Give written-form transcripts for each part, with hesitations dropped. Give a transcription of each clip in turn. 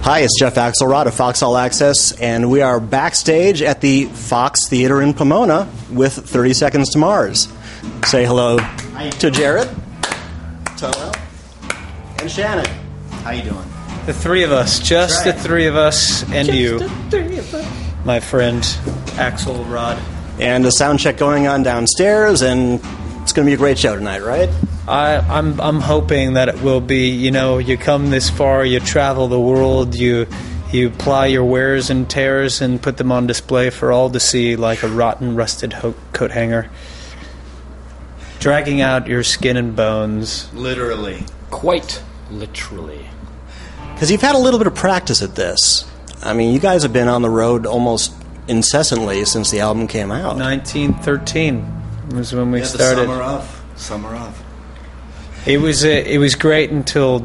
Hi, it's Jeff Axelrod of Fox All Access, and we are backstage at the Fox Theater in Pomona with 30 Seconds to Mars. Say hello to Jared, Tomo, and Shannon. How you doing? The three of us, just the three of us, and you, my friend Axelrod. And a sound check going on downstairs, and it's going to be a great show tonight, right? I'm hoping that it will be. You know, you come this far, you travel the world, you ply your wears and tears and put them on display for all to see, like a rotten, rusted coat hanger, dragging out your skin and bones. Literally. Quite literally. Because you've had a little bit of practice at this. I mean, you guys have been on the road almost incessantly since the album came out. 1913 was when we started. Summer of. It was great until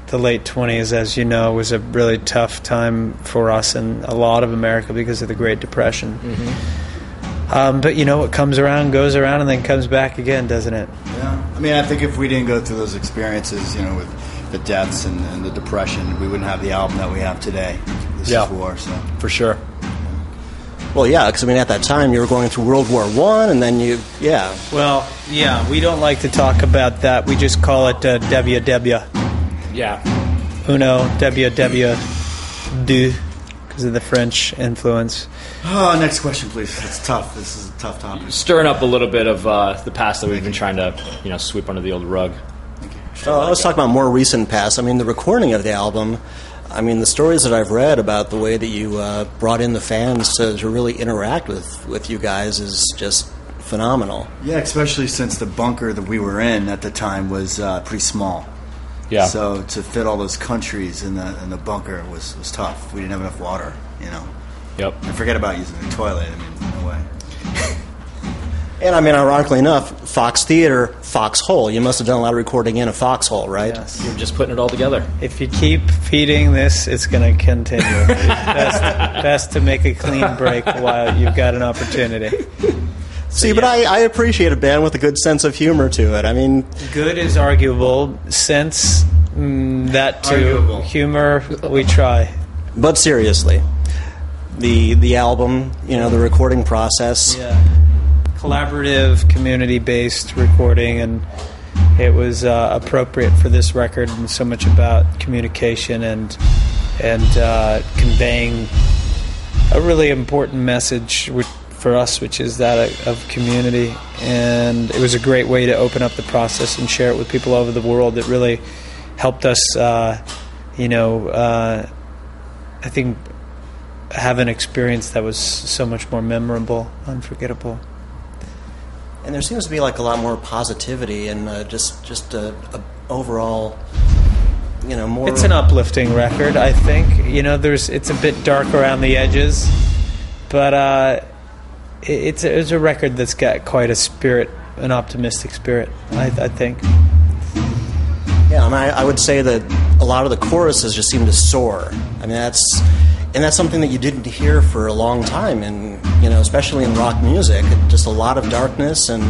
the late 20s, as you know. It was a really tough time for us and a lot of America because of the Great Depression. Mm-hmm. But you know, what comes around goes around and then comes back again, doesn't it? Yeah. I mean, I think if we didn't go through those experiences, you know, with the deaths and the depression, we wouldn't have the album that we have today. This is war, so. For sure. Well, yeah, because I mean, at that time you were going through World War I, and then Well, yeah, we don't like to talk about that. We just call it WW. Yeah. Uno, WW, deux, because of the French influence. Oh, next question, please. It's tough. This is a tough topic. Stirring up a little bit of the past that we've been trying to, sweep under the old rug. Let's talk about more recent past. I mean, the recording of the album. I mean, the stories that I've read about the way that you brought in the fans to really interact with you guys is just phenomenal. Yeah, especially since the bunker that we were in at the time was pretty small. Yeah. So to fit all those countries in the bunker was tough. We didn't have enough water, you know. Yep. And forget about using the toilet. I mean, no way. And I mean, ironically enough, Fox Theater, Foxhole. You must have done a lot of recording in a foxhole, right? Yes. You're just putting it all together. If you keep feeding this, it's going to continue. Best to make a clean break while you've got an opportunity. See, but I appreciate a band with a good sense of humor to it. I mean, good is arguable. Sense, that too. Arguable. Humor, we try. But seriously, the album, the recording process. Yeah. Collaborative, community-based recording, and it was appropriate for this record, and so much about communication and conveying a really important message for us, which is that of community. And it was a great way to open up the process and share it with people all over the world. It really helped us, I think, have an experience that was so much more memorable, unforgettable. And there seems to be like a lot more positivity and just a overall, more. It's an uplifting record, I think. It's a bit dark around the edges, but it's a record that's got quite a spirit, an optimistic spirit, I think. Yeah, and I would say that a lot of the choruses just seem to soar. I mean, that's something that you didn't hear for a long time, and especially in rock music, just a lot of darkness. And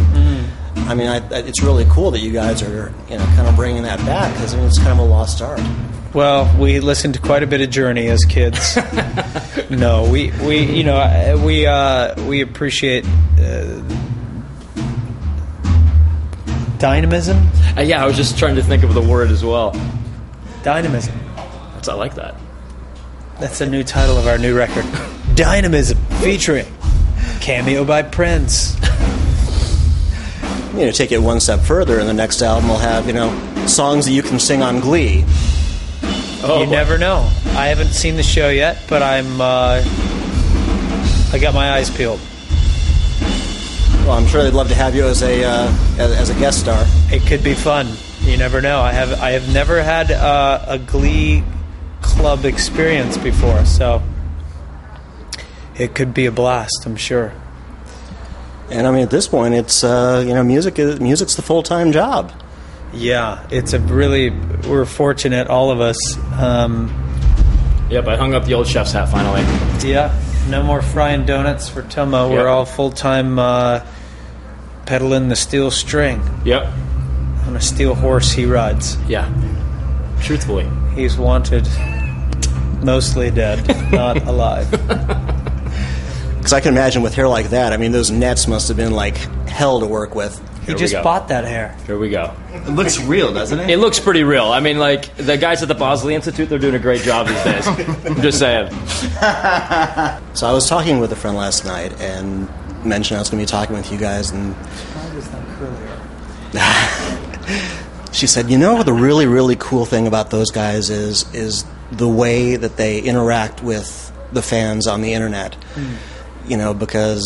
I mean, it's really cool that you guys are kind of bringing that back, because it's kind of a lost art. Well, we listened to quite a bit of Journey as kids. No, we appreciate dynamism. Yeah, I was just trying to think of the word as well. Dynamism. I like that. That's the new title of our new record. Dynamism, featuring cameo by Prince. Take it one step further, and the next album will have, songs that you can sing on Glee. You never know. I haven't seen the show yet, but I got my eyes peeled. Well, I'm sure they'd love to have you as a guest star. It could be fun. You never know. I have never had a Glee club experience before, so it could be a blast, I'm sure. And I mean, at this point, it's music's the full-time job. Yeah, we're fortunate, all of us. Yep, I hung up the old chef's hat finally. Yeah, no more frying donuts for Tomo. Yep. We're all full-time pedaling the steel string. Yep. On a steel horse he rides. Yeah, truthfully. He's wanted. Mostly dead, not alive. Because I can imagine with hair like that, I mean, those nets must have been like hell to work with. He just bought that hair. Here we go. It looks real, doesn't it? It looks pretty real. I mean, like, the guys at the Bosley Institute, they're doing a great job these days. I'm just saying. So I was talking with a friend last night and mentioned I was going to be talking with you guys, and she said, you know, the really, really cool thing about those guys is the way that they interact with the fans on the internet. You know, because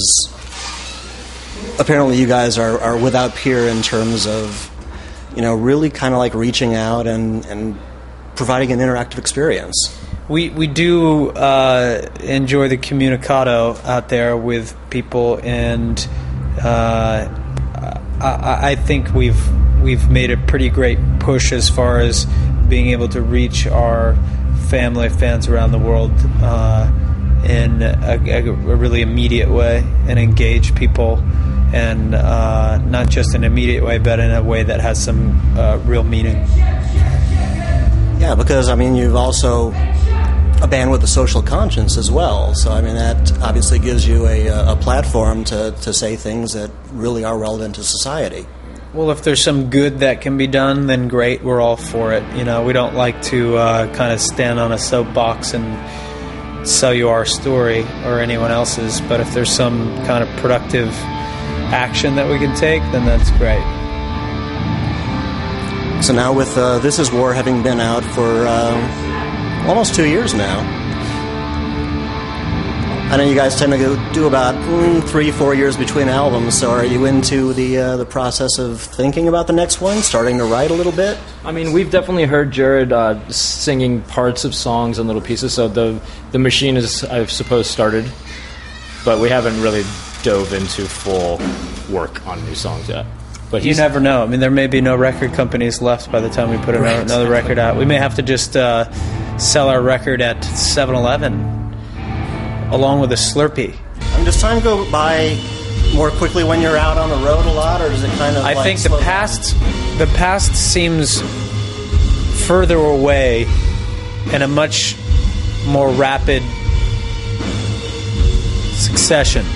apparently you guys are without peer in terms of, you know, really kind of like reaching out and providing an interactive experience. We do enjoy the communicado out there with people, and I think we've made a pretty great push as far as being able to reach our family fans around the world in a really immediate way and engage people, and not just in an immediate way, but in a way that has some real meaning. Yeah, because I mean, you've also a band with a social conscience as well. So I mean, that obviously gives you a platform to say things that really are relevant to society. Well, if there's some good that can be done, then great. We're all for it. You know, we don't like to kind of stand on a soapbox and sell you our story or anyone else's. But if there's some kind of productive action that we can take, then that's great. So now with This Is War having been out for almost 2 years now, I know you guys tend to do about 3-4 years between albums, so are you into the process of thinking about the next one, starting to write a little bit? I mean, we've definitely heard Jared singing parts of songs and little pieces, so the machine is, I suppose, started, but we haven't really dove into full work on new songs yet. But you never know. I mean, there may be no record companies left by the time we put another record out. We may have to just sell our record at 7-Eleven along with a Slurpee. I mean, does time go by more quickly when you're out on the road a lot, or does it kind of I think the past seems further away in a much more rapid succession.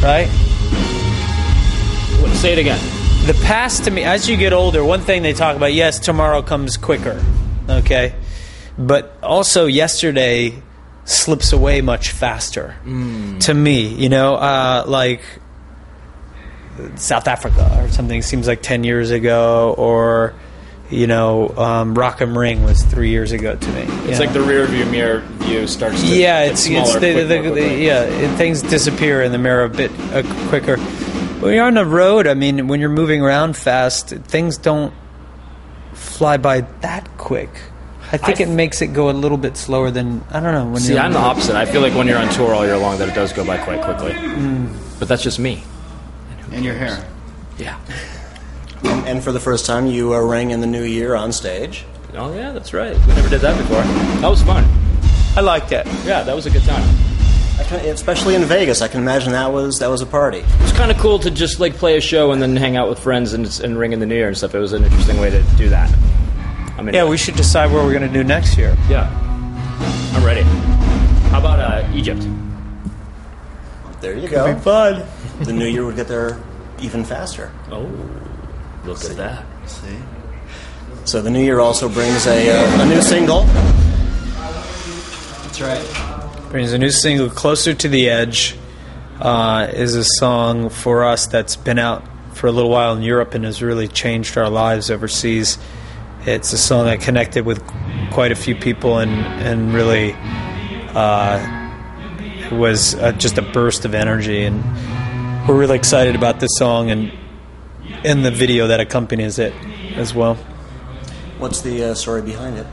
Right? Say it again. The past, to me, as you get older, one thing they talk about, yes, tomorrow comes quicker, okay? But also yesterday slips away much faster to me, you know, like South Africa or something seems like 10 years ago, or, you know, Rock 'em Ring was 3 years ago to me. It's like the rear view mirror view starts to get smaller, things disappear in the mirror a bit quicker. When you're on the road, I mean, when you're moving around fast, things don't fly by that quick. I think it makes it go a little bit slower than, I don't know. See, I'm the opposite. I feel like when you're on tour all year long that it does go by quite quickly. But that's just me. And your hair. Yeah. And for the first time, you rang in the new year on stage. Oh, yeah, that's right. We never did that before. That was fun. I liked it. Yeah, that was a good time. Especially in Vegas, I can imagine that was a party. It was kind of cool to just like play a show and then hang out with friends and ring in the new year and stuff. It was an interesting way to do that. I mean, yeah, we should decide what we're going to do next year. Yeah, I'm ready. How about Egypt? There you go. Be fun. The new year would get there even faster. Oh, look at that. See? So the new year also brings a new single. That's right. Brings a new single, Closer to the Edge, is a song for us that's been out for a little while in Europe and has really changed our lives overseas. It's a song that connected with quite a few people and really it was just a burst of energy. And we're really excited about this song and the video that accompanies it as well. What's the story behind it?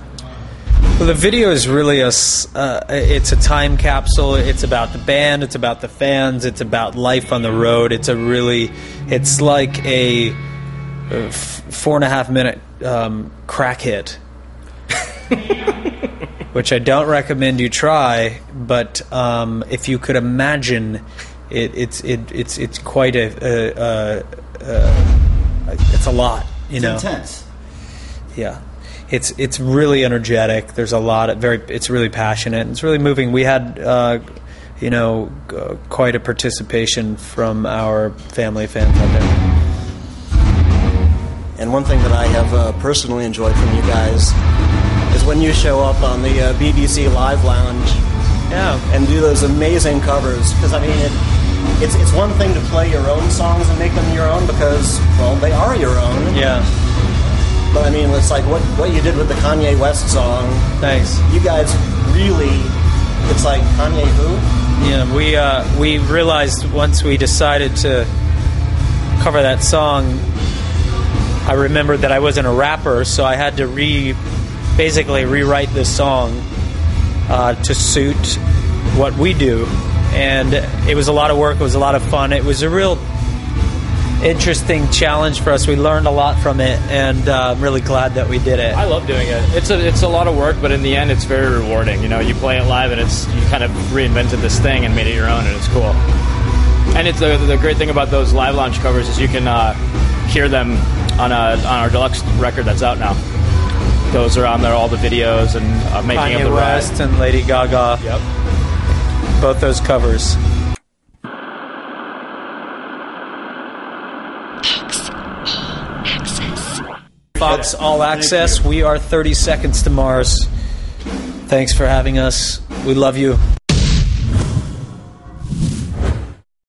Well, the video is really it's a time capsule. It's about the band. It's about the fans. It's about life on the road. It's like a 4.5 minute crack hit, which I don't recommend you try. But if you could imagine, it's quite it's a lot. You know, intense. Yeah. it's really energetic. There's a lot of it's really passionate. It's really moving. We had quite a participation from our family fans out there. And one thing that I have personally enjoyed from you guys is when you show up on the BBC Live Lounge, and do those amazing covers. Because I mean, it's one thing to play your own songs and make them your own because, well, they are your own. Yeah. But I mean, it's like what you did with the Kanye West song. Thanks. You guys really, it's like Kanye who? Yeah, we realized once we decided to cover that song, I remembered that I wasn't a rapper, so I had to basically rewrite this song to suit what we do. And it was a lot of work. It was a lot of fun. It was a real interesting challenge for us. We learned a lot from it, and I'm really glad that we did it. I love doing it. It's a lot of work, but in the end, it's very rewarding. You know, you play it live, and you kind of reinvented this thing and made it your own, and it's cool. And it's the great thing about those live launch covers is you can hear them on our deluxe record that's out now. Those are on there, all the videos and making Kanye of the West ride. and Lady Gaga. Yep. Both those covers. Fox All Access. We are 30 Seconds to Mars. Thanks for having us. We love you.